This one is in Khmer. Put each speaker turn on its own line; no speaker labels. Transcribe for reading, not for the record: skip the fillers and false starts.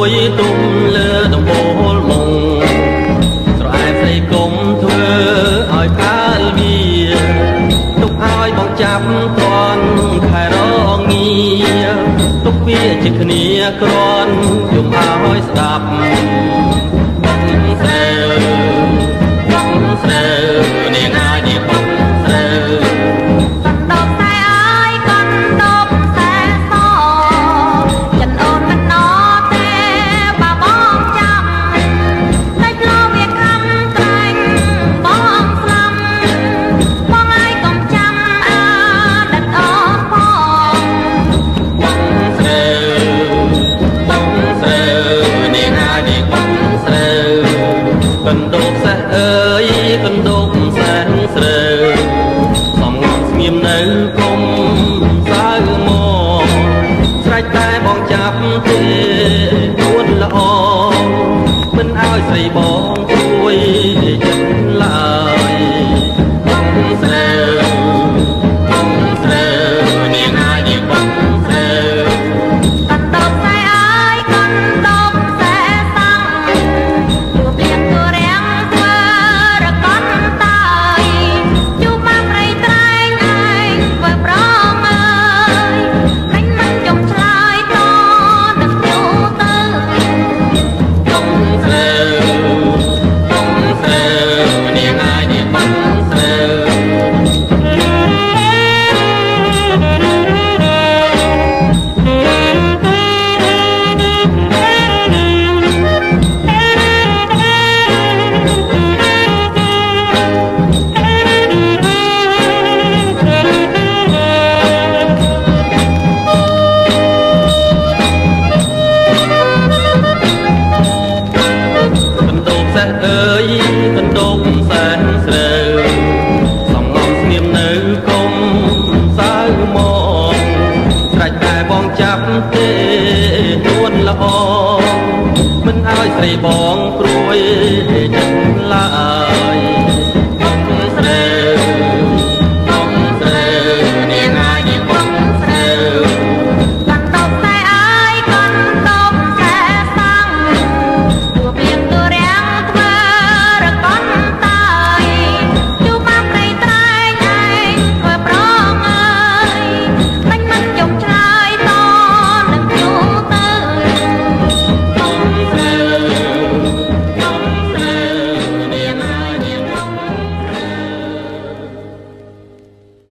យទុំលើដំបូលមុងស្រែស្រីគុំធ្វើឲ្យកាលវាទុកឲ្យបងចាប់តន់ខែរងាទុកវាជាគ្នាគ្រាន់យំឲ្យស្ដាប់បងស្រើបងស្រើនាងអាចជាបងស្រើកណ្ដូបសេះអើយកណ្ដូបសេះស្រើសំងំស្ងៀមនៅគុំសៅមកស្រេចតែបងចាប់ទេពួនល្អមិនឲ្យស្រីបងព្រួយចិត្តឡើយបងស្រើបងស្រើនាងអាចជាបងស្រើអើយកណ្ដូបសែនស្រើសំងំស្ងៀមនៅគុំសៅមកស្រេចតែបងចាប់ទេទួនល្អមិនឲ្យស្រីបងព្រួយចិត្ត